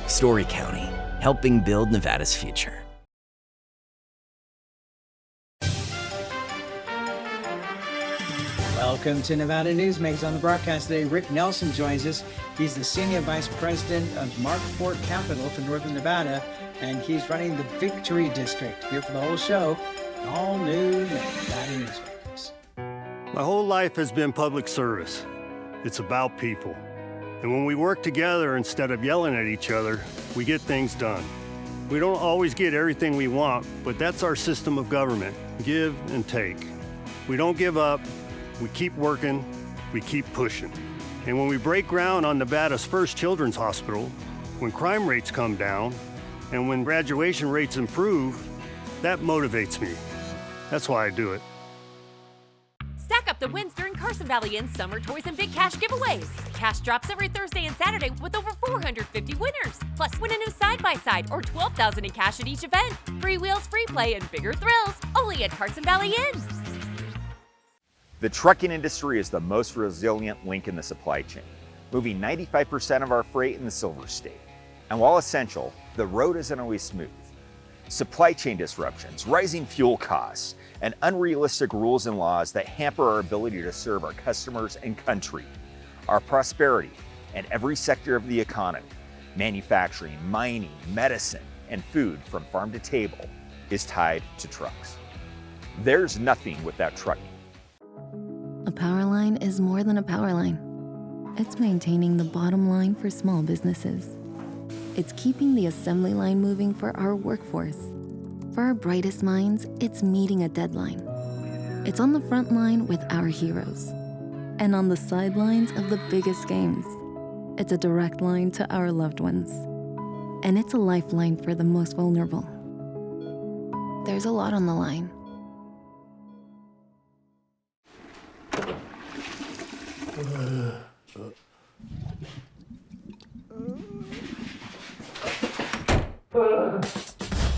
Story County, helping build Nevada's future. Welcome to Nevada Newsmakers. On the broadcast today, Rick Nelson joins us. He's the Senior Vice President of Mark IV Capital for Northern Nevada, and he's running the Victory District. Here for the whole show, all new Nevada Newsmakers. My whole life has been public service. It's about people. And when we work together instead of yelling at each other, we get things done. We don't always get everything we want, but that's our system of government, give and take. We don't give up, we keep working, we keep pushing. And when we break ground on Nevada's first children's hospital, when crime rates come down, and when graduation rates improve, that motivates me. That's why I do it. Stack up the wins during Carson Valley Inn's Summer Toys and Big Cash giveaways. Cash drops every Thursday and Saturday with over 450 winners. Plus, win a new side-by-side or $12,000 in cash at each event. Free wheels, free play, and bigger thrills. Only at Carson Valley Inn. The trucking industry is the most resilient link in the supply chain, moving 95% of our freight in the Silver State. And while essential, the road isn't always smooth. Supply chain disruptions, rising fuel costs, and unrealistic rules and laws that hamper our ability to serve our customers and country. Our prosperity and every sector of the economy, manufacturing, mining, medicine, and food from farm to table, is tied to trucks. There's nothing without trucking. A power line is more than a power line. It's maintaining the bottom line for small businesses. It's keeping the assembly line moving for our workforce. For our brightest minds, it's meeting a deadline. It's on the front line with our heroes. And on the sidelines of the biggest games. It's a direct line to our loved ones. And it's a lifeline for the most vulnerable. There's a lot on the line.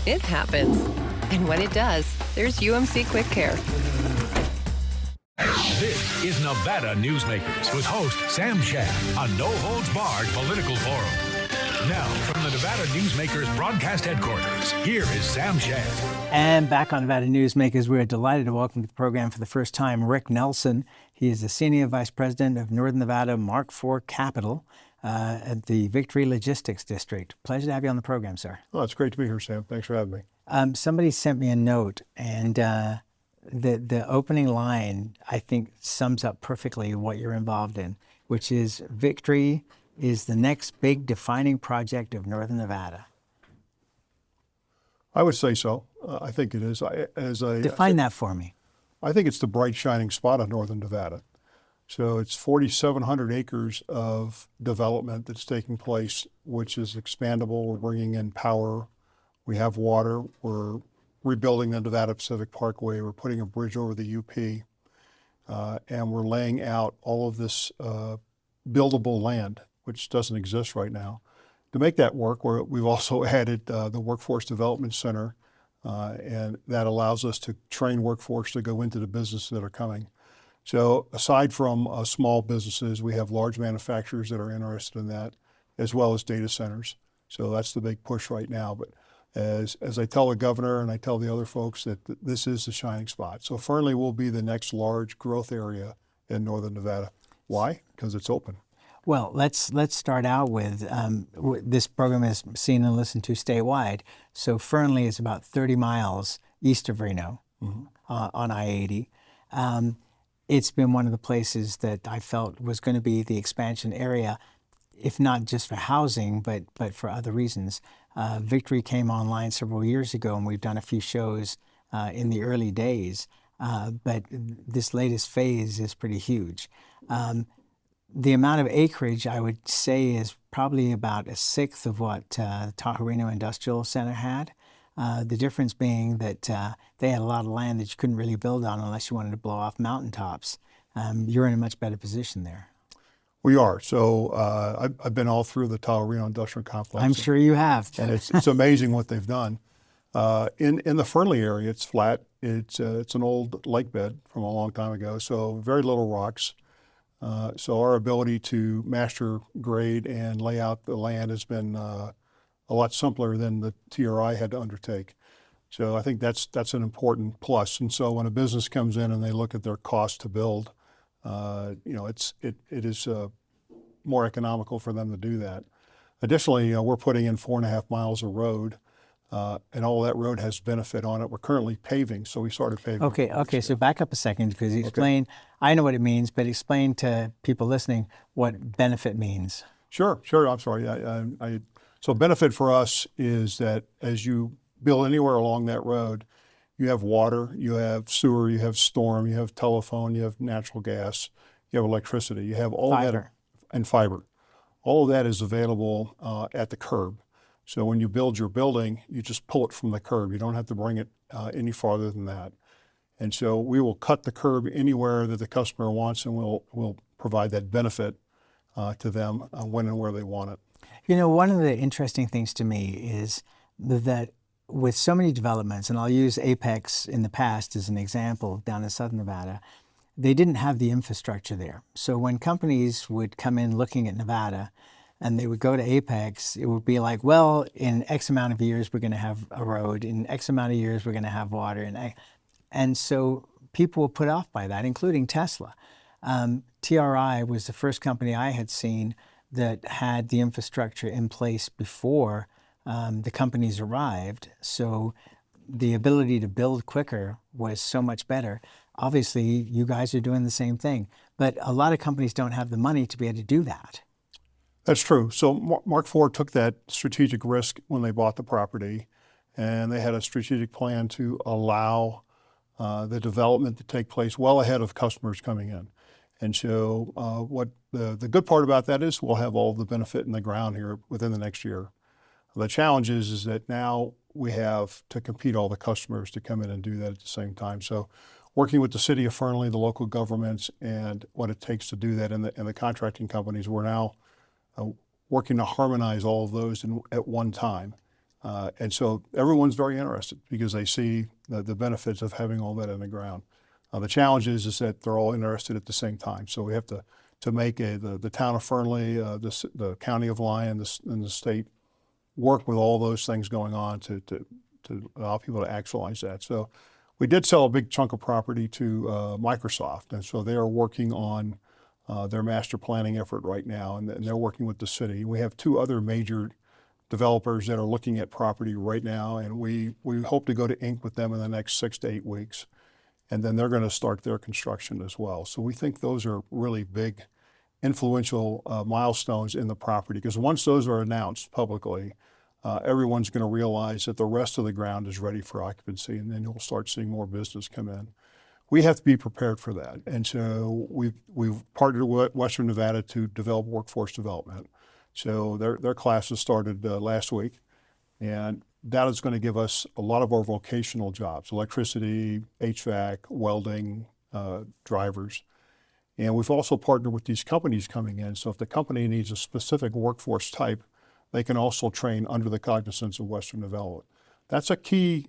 It happens. And when it does, there's UMC Quick Care. This is Nevada Newsmakers with host Sam Shad, a no-holds-barred political forum. Now, from the Nevada Newsmakers broadcast headquarters, here is Sam Shad. And back on Nevada Newsmakers, we're delighted to welcome to the program for the first time Rick Nelson. He is the Senior Vice President of Northern Nevada Mark IV Capital at the Victory Logistics District. Pleasure to have you on the program, sir. Oh, it's great to be here, Sam. Thanks for having me. Somebody sent me a note, and the opening line, I think, sums up perfectly what you're involved in, which is Victory is the next big defining project of Northern Nevada. I would say so. I think it is. Define that for me. I think it's the bright shining spot of Northern Nevada. So it's 4,700 acres of development that's taking place, which is expandable. We're bringing in power. We have water. We're rebuilding the Nevada Pacific Parkway. We're putting a bridge over the UP. And we're laying out all of this buildable land, which doesn't exist right now. To make that work, we've also added the Workforce Development Center, and that allows us to train workforce to go into the businesses that are coming. So aside from small businesses, we have large manufacturers that are interested in that, as well as data centers. So that's the big push right now. But as I tell the governor and I tell the other folks that this is the shining spot. So Fernley will be the next large growth area in Northern Nevada. Why? Because it's open. Well, let's start out with this program is seen and listened to statewide. So Fernley is about 30 miles east of Reno on I-80. It's been one of the places that I felt was going to be the expansion area, if not just for housing, but for other reasons. Victory came online several years ago, and we've done a few shows in the early days. But this latest phase is pretty huge. The amount of acreage, I would say, is probably about a sixth of what Tahoe Reno Industrial Center had. The difference being that they had a lot of land that you couldn't really build on unless you wanted to blow off mountaintops. You're in a much better position there. We are. So I've been all through the Tahoe Reno Industrial Complex. I'm sure you have. And it's amazing what they've done. In the Fernley area, it's flat. It's an old lake bed from a long time ago, so very little rocks. So our ability to master grade and lay out the land has been a lot simpler than the TRI had to undertake. So I think that's an important plus. And so when a business comes in and they look at their cost to build, it is more economical for them to do that. Additionally, we're putting in 4.5 miles of road, and all that road has benefit on it. We're currently paving, so we started paving. Okay. So back up a second, because explain. Okay. I know what it means, but explain to people listening what benefit means. Sure. I'm sorry. So benefit for us is that as you build anywhere along that road, you have water, you have sewer, you have storm, you have telephone, you have natural gas, you have electricity, you have all that, and fiber. All of that is available at the curb. So when you build your building, you just pull it from the curb. You don't have to bring it any farther than that. And so we will cut the curb anywhere that the customer wants, and we'll provide that benefit to them when and where they want it. One of the interesting things to me is that with so many developments, and I'll use Apex in the past as an example down in Southern Nevada, they didn't have the infrastructure there. So when companies would come in looking at Nevada and they would go to Apex, it would be like, well, in X amount of years, we're going to have a road. In X amount of years, we're going to have water. And so people were put off by that, including Tesla. TRI was the first company I had seen that had the infrastructure in place before the companies arrived. So the ability to build quicker was so much better. Obviously, you guys are doing the same thing, but a lot of companies don't have the money to be able to do that. That's true. So Mark IV took that strategic risk when they bought the property, and they had a strategic plan to allow the development to take place well ahead of customers coming in. And so what the good part about that is we'll have all the benefit in the ground here within the next year. The challenge is that now we have to compete all the customers to come in and do that at the same time. So working with the city of Fernley, the local governments, and what it takes to do that, and the contracting companies, we're now working to harmonize all of those at one time. And so everyone's very interested because they see the benefits of having all that in the ground. The challenge is that they're all interested at the same time. So we have to make the town of Fernley, the county of Lyon, and the state work with all those things going on to allow people to actualize that. So we did sell a big chunk of property to Microsoft, and so they are working on their master planning effort right now, and they're working with the city. We have two other major developers that are looking at property right now, and we hope to go to ink with them in the next 6 to 8 weeks, and then they're going to start their construction as well. So we think those are really big, influential milestones in the property, because once those are announced publicly, everyone's going to realize that the rest of the ground is ready for occupancy, and then you'll start seeing more business come in. We have to be prepared for that, and so we've partnered with Western Nevada to develop workforce development. So their classes started last week, and that is going to give us a lot of our vocational jobs: electricity, HVAC, welding, drivers. And we've also partnered with these companies coming in. So if the company needs a specific workforce type, they can also train under the cognizance of Western Development. That's a key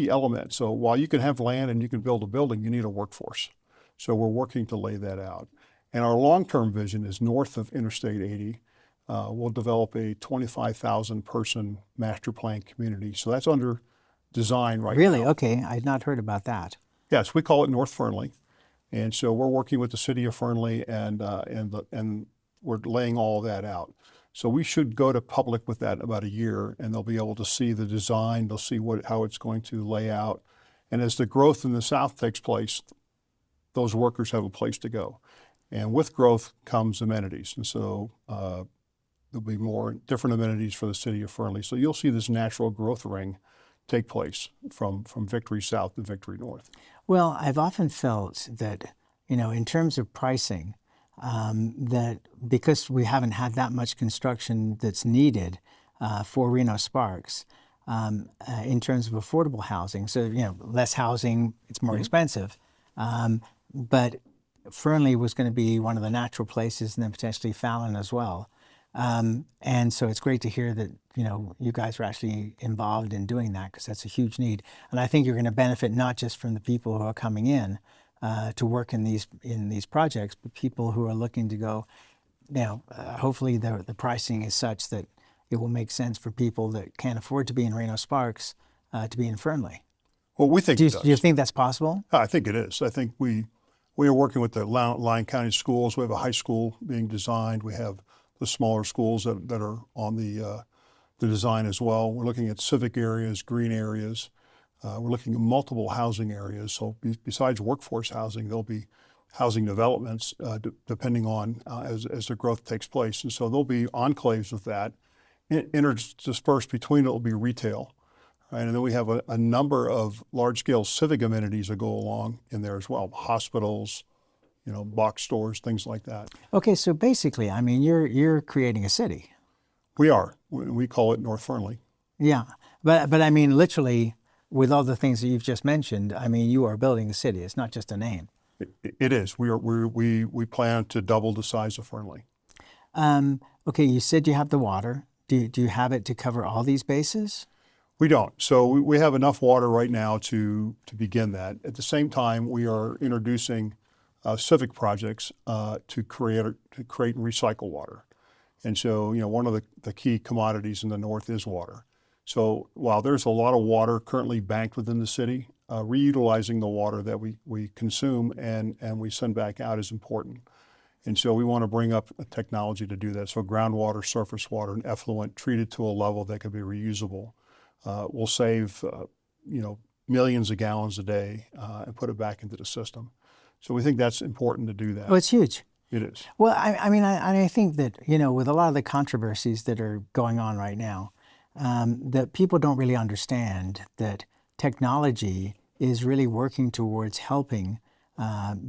element. So while you can have land and you can build a building, you need a workforce. So we're working to lay that out. And our long-term vision is north of Interstate 80. We'll develop a 25,000 person master plan community. So that's under design right now. Really? Okay. I had not heard about that. Yes, we call it North Fernley. And so we're working with the city of Fernley, and we're laying all of that out. So we should go to public with that in about a year, and they'll be able to see the design, they'll see how it's going to lay out. And as the growth in the south takes place, those workers have a place to go. And with growth comes amenities. And so there'll be more different amenities for the city of Fernley. So you'll see this natural growth ring take place from Victory South to Victory North. Well, I've often felt that, in terms of pricing, that because we haven't had that much construction that's needed for Reno Sparks, in terms of affordable housing, so, less housing, it's more expensive. But Fernley was going to be one of the natural places, and then potentially Fallon as well. And so it's great to hear that, you guys are actually involved in doing that, because that's a huge need. And I think you're going to benefit not just from the people who are coming in to work in these projects, but people who are looking to go, hopefully the pricing is such that it will make sense for people that can't afford to be in Reno-Sparks to be in Fernley. Well, we think Do you, it does. do you think that's possible? I think it is. I think we are working with the Lyon County schools. We have a high school being designed. We have the smaller schools that are on the design as well. We're looking at civic areas, green areas. We're looking at multiple housing areas. So besides workforce housing, there'll be housing developments depending on as the growth takes place. And so there'll be enclaves with that. Interspersed between it will be retail. Right? And then we have a number of large-scale civic amenities that go along in there as well. Hospitals, box stores, things like that. Okay, so basically, I mean, you're creating a city. We are. We call it North Fernley. Yeah, but I mean, literally, with all the things that you've just mentioned, I mean, you are building a city. It's not just a name. It is. We plan to double the size of Fernley. Okay, you said you have the water. Do you have it to cover all these bases? We don't. So we have enough water right now to begin that. At the same time, we are introducing civic projects to create and recycle water. And so, one of the key commodities in the north is water. So while there's a lot of water currently banked within the city, reutilizing the water that we consume and we send back out is important. And so we want to bring up a technology to do that. So groundwater, surface water, and effluent treated to a level that can be reusable. We'll save, millions of gallons a day and put it back into the system. So we think that's important to do that. Oh, it's huge. It is. Well, I think that, with a lot of the controversies that are going on right now, that people don't really understand that technology is really working towards helping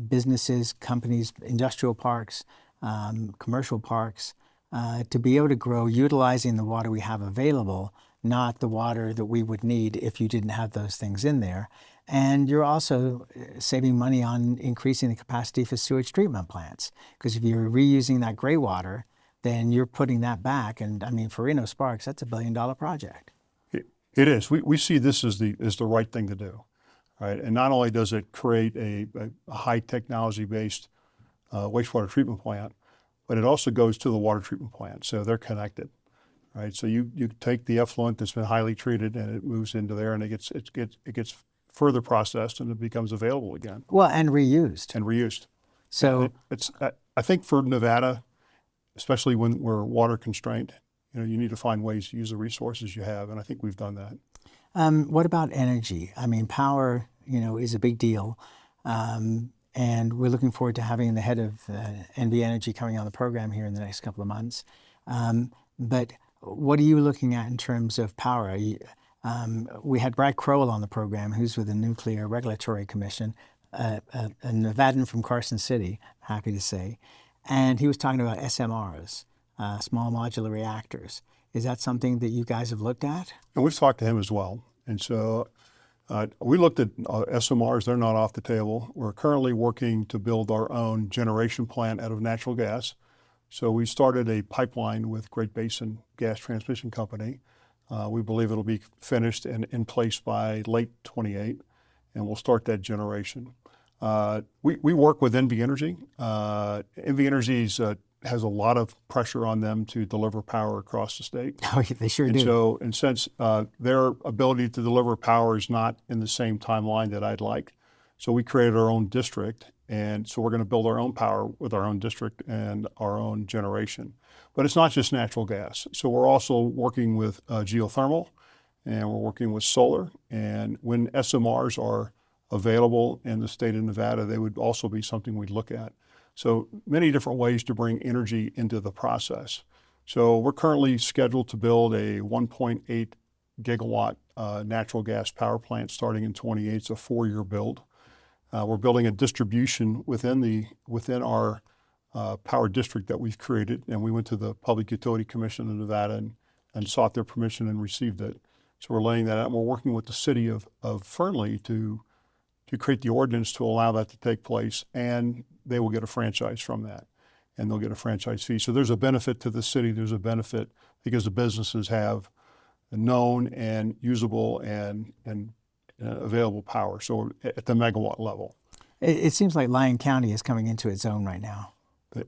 businesses, companies, industrial parks, commercial parks, to be able to grow utilizing the water we have available, not the water that we would need if you didn't have those things in there. And you're also saving money on increasing the capacity for sewage treatment plants. Because if you're reusing that gray water, then you're putting that back. And I mean, for Reno-Sparks, that's $1 billion project. It is. We see this as the right thing to do. Right? And not only does it create a high technology based wastewater treatment plant, but it also goes to the water treatment plant. So they're connected. Right? So you take the effluent that's been highly treated and it moves into there and it gets further processed and it becomes available again. Well, and reused. So I think for Nevada, especially when we're water constrained, you need to find ways to use the resources you have, and I think we've done that. What about energy? I mean, power, is a big deal, and we're looking forward to having the head of NV Energy coming on the program here in the next couple of months. But what are you looking at in terms of power? We had Brad Crowell on the program, who's with the Nuclear Regulatory Commission, a Nevadan from Carson City, happy to say, and he was talking about SMRs, small modular reactors. Is that something that you guys have looked at? And we've talked to him as well. And so we looked at SMRs. They're not off the table. We're currently working to build our own generation plant out of natural gas. So we started a pipeline with Great Basin Gas Transmission Company. We believe it'll be finished and in place by late 28, and we'll start that generation. We work with NV Energy. NV Energy has a lot of pressure on them to deliver power across the state. Oh, they sure do. So, and since their ability to deliver power is not in the same timeline that I'd like, so we created our own district, and so we're going to build our own power with our own district and our own generation. But it's not just natural gas. So we're also working with geothermal, and we're working with solar. And when SMRs are available in the state of Nevada, they would also be something we'd look at. So many different ways to bring energy into the process. So we're currently scheduled to build a 1.8 gigawatt natural gas power plant starting in 28. It's a 4-year build. We're building a distribution within our power district that we've created, and we went to the Public Utility Commission of Nevada and sought their permission and received it. So we're laying that out, and we're working with the city of Fernley to create the ordinance to allow that to take place, and they will get a franchise from that, and they'll get a franchise fee. So there's a benefit to the city. There's a benefit because the businesses have known and usable and available power, so at the megawatt level. It seems like Lyon County is coming into its own right now.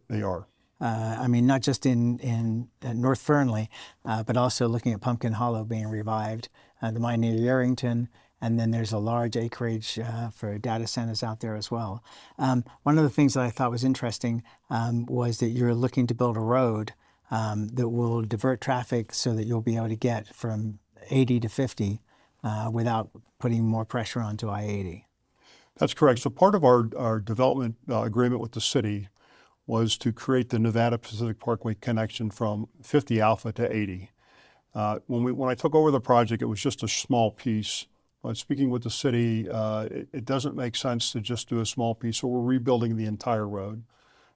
They are. I mean, not just in North Fernley, but also looking at Pumpkin Hollow being revived, the mine near Yerington, and then there's a large acreage for data centers out there as well. One of the things that I thought was interesting was that you're looking to build a road that will divert traffic so that you'll be able to get from 80 to 50 without putting more pressure onto I-80. That's correct. So part of our development agreement with the city was to create the Nevada Pacific Parkway connection from 50 Alpha to 80. When I took over the project, it was just a small piece. But speaking with the city, it doesn't make sense to just do a small piece, so we're rebuilding the entire road.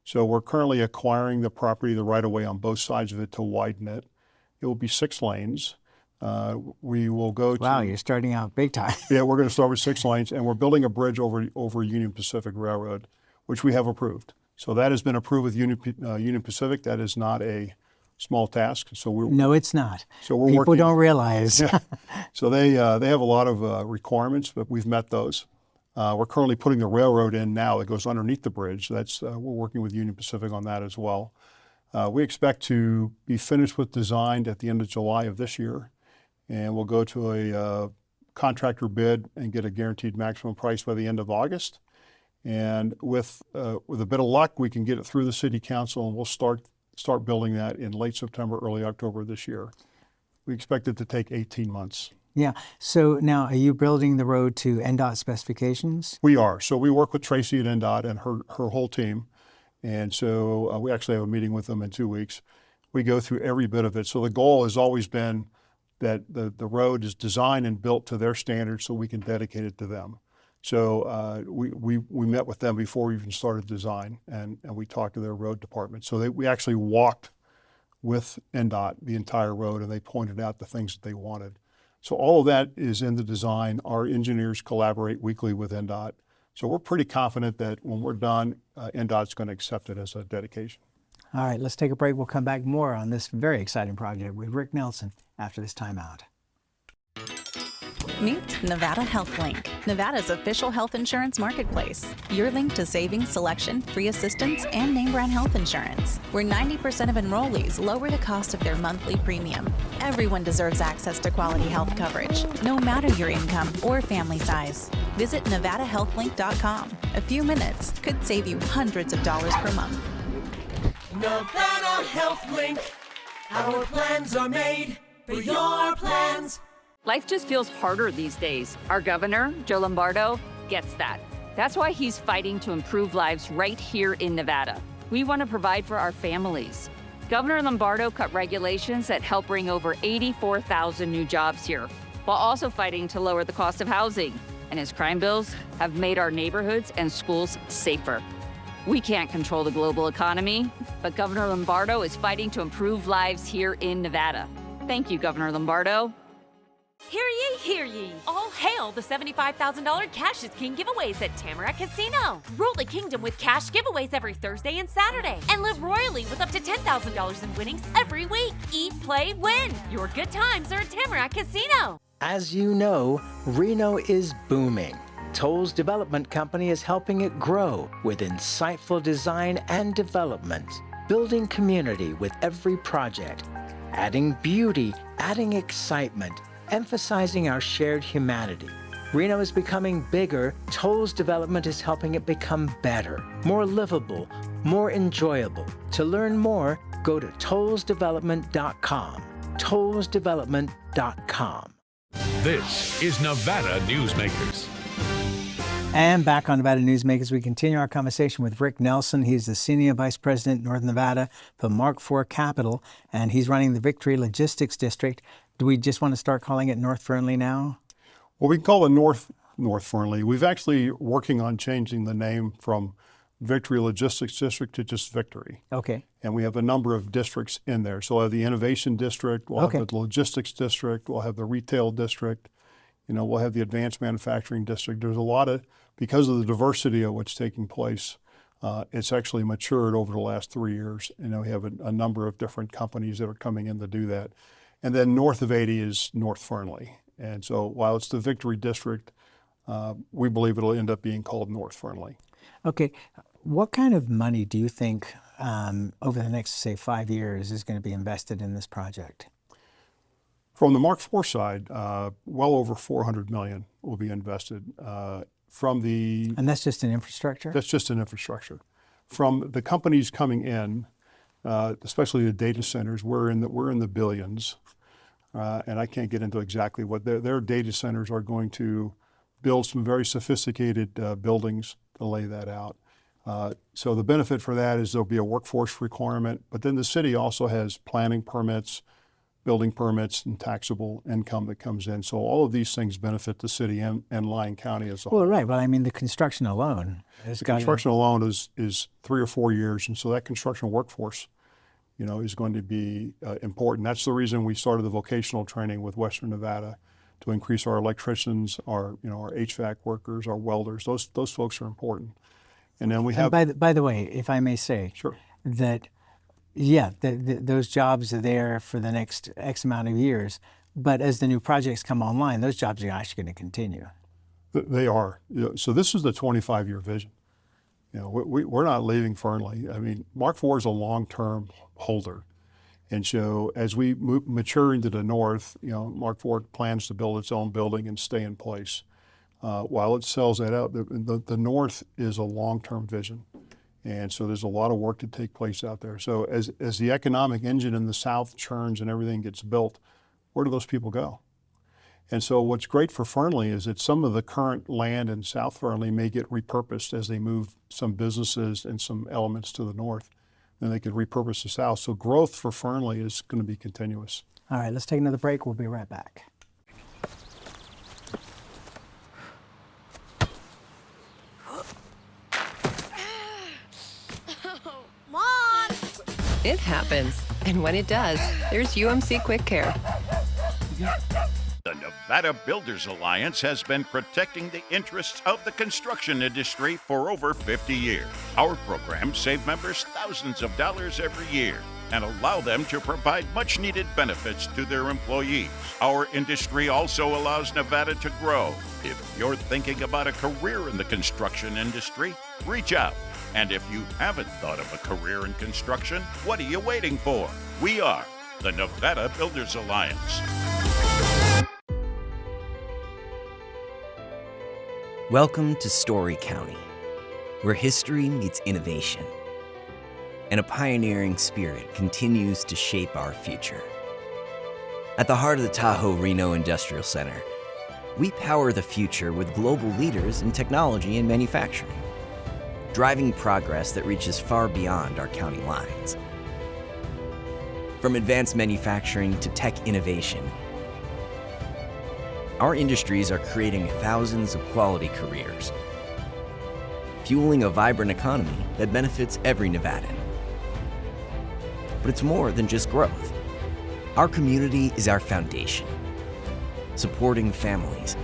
So we're currently acquiring the property, the right-of-way on both sides of it to widen it. It will be 6 lanes. We will go to... Wow, you're starting out big time. Yeah, we're going to start with 6 lanes, and we're building a bridge over Union Pacific Railroad, which we have approved. So that has been approved with Union Pacific. That is not a small task. So No, it's not. So we're People working, don't realize. Yeah. So they have a lot of requirements, but we've met those. We're currently putting the railroad in now that goes underneath the bridge. That's we're working with Union Pacific on that as well. We expect to be finished with design at the end of July of this year, and we'll go to a contractor bid and get a guaranteed maximum price by the end of August. And with a bit of luck, we can get it through the city council, and we'll start building that in late September, early October this year. We expect it to take 18 months. Yeah. So now, are you building the road to NDOT specifications? We are. So we work with Tracy at NDOT and her whole team. And so we actually have a meeting with them in 2 weeks. We go through every bit of it. So the goal has always been that the road is designed and built to their standards so we can dedicate it to them. So we met with them before we even started design, and we talked to their road department. So we actually walked with NDOT the entire road, and they pointed out the things that they wanted. So all of that is in the design. Our engineers collaborate weekly with NDOT. So we're pretty confident that when we're done, NDOT's going to accept it as a dedication. All right, let's take a break. We'll come back more on this very exciting project with Rick Nelson after this timeout. Meet Nevada Health Link, Nevada's official health insurance marketplace. Your link to savings, selection, free assistance, and name brand health insurance, where 90% of enrollees lower the cost of their monthly premium. Everyone deserves access to quality health coverage, no matter your income or family size. Visit NevadaHealthLink.com. A few minutes could save you hundreds of dollars per month. Nevada Health Link. Our plans are made for your plans. Life just feels harder these days. Our governor, Joe Lombardo, gets that. That's why he's fighting to improve lives right here in Nevada. We want to provide for our families. Governor Lombardo cut regulations that help bring over 84,000 new jobs here, while also fighting to lower the cost of housing. And his crime bills have made our neighborhoods and schools safer. We can't control the global economy, but Governor Lombardo is fighting to improve lives here in Nevada. Thank you, Governor Lombardo. Hear ye, hear ye! All hail the $75,000 Cash is King giveaways at Tamarack Casino. Rule the kingdom with cash giveaways every Thursday and Saturday. And live royally with up to $10,000 in winnings every week. Eat, play, win! Your good times are at Tamarack Casino. As you know, Reno is booming. Toll's development company is helping it grow with insightful design and development, building community with every project, adding beauty, adding excitement, emphasizing our shared humanity. Reno is becoming bigger. Toll's development is helping it become better, more livable, more enjoyable. To learn more, go to tollsdevelopment.com. tollsdevelopment.com. This is Nevada Newsmakers. And back on Nevada Newsmakers, we continue our conversation with Rick Nelson. He's the Senior Vice President, North Nevada for Mark IV Capital, and he's running the Victory Logistics District. Do we just want to start calling it North Fernley now? Well, we can call it North Fernley. We've actually working on changing the name from Victory Logistics District to just Victory. Okay. And we have a number of districts in there. So we'll have the Innovation District, we'll have the Logistics District, we'll have the Retail District, we'll have the Advanced Manufacturing District. There's a lot of, because of the diversity of what's taking place, it's actually matured over the last 3 years. We have a number of different companies that are coming in to do that. And then north of 80 is North Fernley. And so while it's the Victory District, we believe it'll end up being called North Fernley. Okay. What kind of money do you think over the next, say, 5 years is going to be invested in this project? From the Mark IV side, well over $400 million will be invested. And that's just in infrastructure? That's just in infrastructure. From the companies coming in, especially the data centers, we're in the billions. And I can't get into exactly what their data centers are going to build some very sophisticated buildings to lay that out. So the benefit for that is there'll be a workforce requirement, but then the city also has planning permits, building permits, and taxable income that comes in. So all of these things benefit the city and Lyon County as a whole. Well, right. Well, I mean, the construction alone. Construction alone is 3 or 4 years, and so that construction workforce, is going to be important. That's the reason we started the vocational training with Western Nevada, to increase our electricians, our HVAC workers, our welders. Those folks are important. And then we have. And by the way, if I may say, sure, that those jobs are there for the next X amount of years, but as the new projects come online, those jobs are actually going to continue. They are. So this is the 25-year vision. We're not leaving Fernley. I mean, Mark IV is a long-term holder. And so as we mature into the north, Mark IV plans to build its own building and stay in place. While it sells that out, the north is a long-term vision. And so there's a lot of work to take place out there. So as the economic engine in the south churns and everything gets built, where do those people go? And so what's great for Fernley is that some of the current land in South Fernley may get repurposed as they move some businesses and some elements to the north. Then they could repurpose the south. So growth for Fernley is going to be continuous. All right, let's take another break. We'll be right back. Mom! It happens. And when it does, there's UMC Quick Care. The Nevada Builders Alliance has been protecting the interests of the construction industry for over 50 years. Our programs save members thousands of dollars every year and allow them to provide much-needed benefits to their employees. Our industry also allows Nevada to grow. If you're thinking about a career in the construction industry, reach out. And if you haven't thought of a career in construction, what are you waiting for? We are the Nevada Builders Alliance. Welcome to Story County, where history meets innovation, and a pioneering spirit continues to shape our future. At the heart of the Tahoe Reno Industrial Center, we power the future with global leaders in technology and manufacturing, driving progress that reaches far beyond our county lines. From advanced manufacturing to tech innovation, our industries are creating thousands of quality careers, fueling a vibrant economy that benefits every Nevadan. But it's more than just growth. Our community is our foundation, supporting families,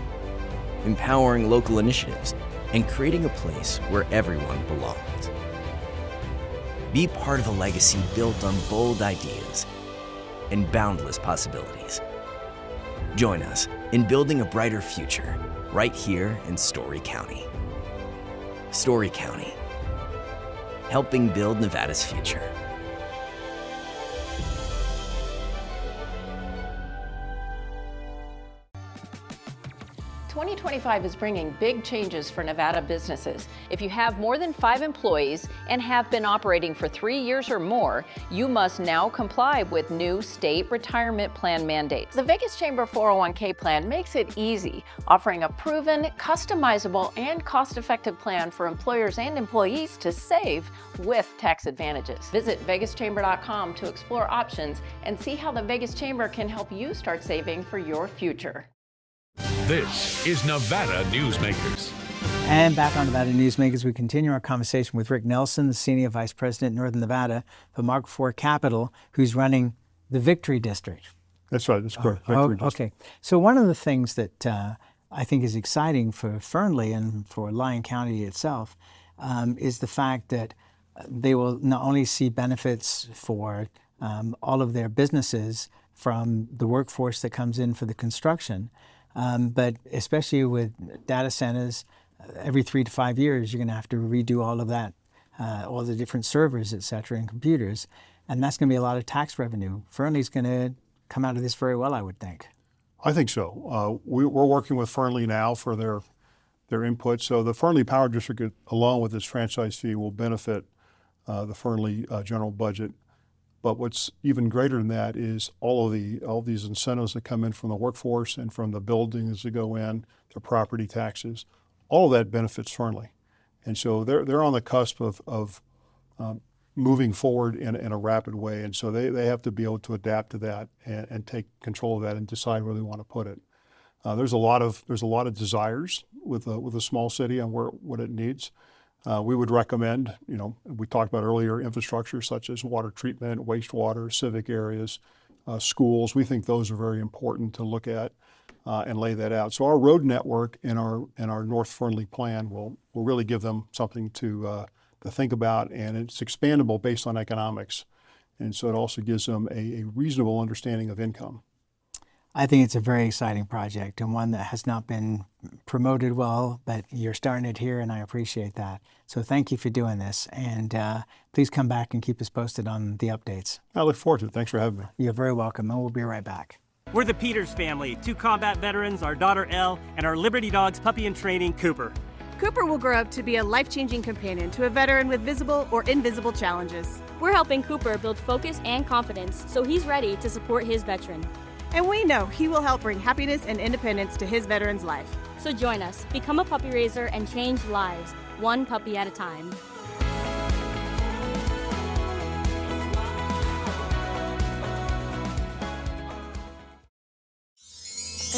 empowering local initiatives, and creating a place where everyone belongs. Be part of a legacy built on bold ideas and boundless possibilities. Join us in building a brighter future right here in Story County. Story County, helping build Nevada's future. 2025 is bringing big changes for Nevada businesses. If you have more than 5 employees and have been operating for 3 years or more, you must now comply with new state retirement plan mandates. The Vegas Chamber 401k plan makes it easy, offering a proven, customizable, and cost-effective plan for employers and employees to save with tax advantages. Visit vegaschamber.com to explore options and see how the Vegas Chamber can help you start saving for your future. This is Nevada Newsmakers. And back on Nevada Newsmakers, we continue our conversation with Rick Nelson, the Senior Vice President, Northern Nevada, for Mark IV Capital, who's running the Victory District. That's right, that's correct. Victory District. Okay. So one of the things that I think is exciting for Fernley and for Lyon County itself is the fact that they will not only see benefits for all of their businesses from the workforce that comes in for the construction, but especially with data centers, every 3 to 5 years, you're going to have to redo all of that all the different servers, et cetera, and computers. And that's going to be a lot of tax revenue. Fernley's going to come out of this very well, I would think. I think so. We're working with Fernley now for their input. So the Fernley Power District, along with its franchise fee, will benefit the Fernley general budget. But what's even greater than that is all these incentives that come in from the workforce and from the buildings that go in, the property taxes, all of that benefits Fernley. And so they're on the cusp of moving forward in a rapid way. And so they have to be able to adapt to that and take control of that and decide where they want to put it. There's a lot of desires with a small city on what it needs. We would recommend, we talked about earlier, infrastructure such as water treatment, wastewater, civic areas, schools. We think those are very important to look at and lay that out. So our road network in our North Fernley plan will really give them something to think about, and it's expandable based on economics. And so it also gives them a reasonable understanding of income. I think it's a very exciting project and one that has not been promoted well, but you're starting it here and I appreciate that. So thank you for doing this, and please come back and keep us posted on the updates. I look forward to it. Thanks for having me. You're very welcome, and we'll be right back. We're the Peters family, 2 combat veterans, our daughter Elle, and our Liberty Dog's puppy in training, Cooper. Cooper will grow up to be a life-changing companion to a veteran with visible or invisible challenges. We're helping Cooper build focus and confidence so he's ready to support his veteran. And we know he will help bring happiness and independence to his veteran's life. So join us, become a puppy raiser, and change lives, one puppy at a time.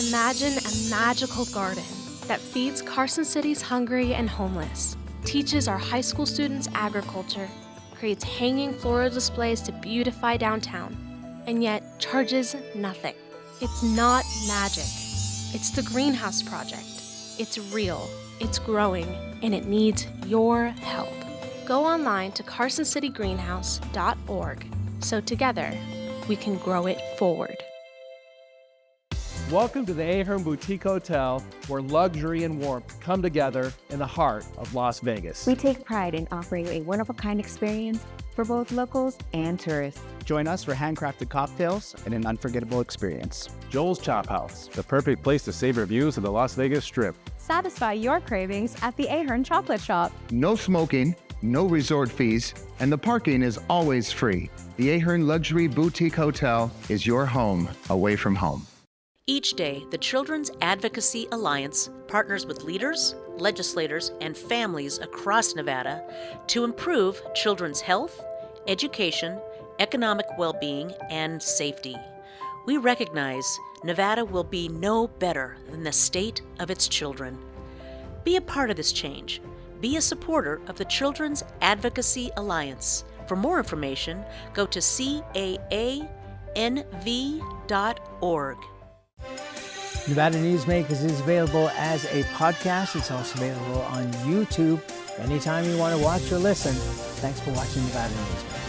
Imagine a magical garden that feeds Carson City's hungry and homeless, teaches our high school students agriculture, creates hanging floral displays to beautify downtown, and yet charges nothing. It's not magic. It's the Greenhouse Project. It's real, it's growing, and it needs your help. Go online to carsоncitygreenhouse.org so together we can grow it forward. Welcome to the Ahern Boutique Hotel, where luxury and warmth come together in the heart of Las Vegas. We take pride in offering a one-of-a-kind experience for both locals and tourists. Join us for handcrafted cocktails and an unforgettable experience. Joel's Chop House, the perfect place to savor views of the Las Vegas Strip. Satisfy your cravings at the Ahern Chocolate Shop. No smoking, no resort fees, and the parking is always free. The Ahern Luxury Boutique Hotel is your home away from home. Each day, the Children's Advocacy Alliance partners with leaders, legislators, and families across Nevada to improve children's health, education, economic well-being, and safety. We recognize Nevada will be no better than the state of its children. Be a part of this change. Be a supporter of the Children's Advocacy Alliance. For more information, go to caanv.org. Nevada Newsmakers is available as a podcast. It's also available on YouTube anytime you want to watch or listen. Thanks for watching Nevada Newsmakers.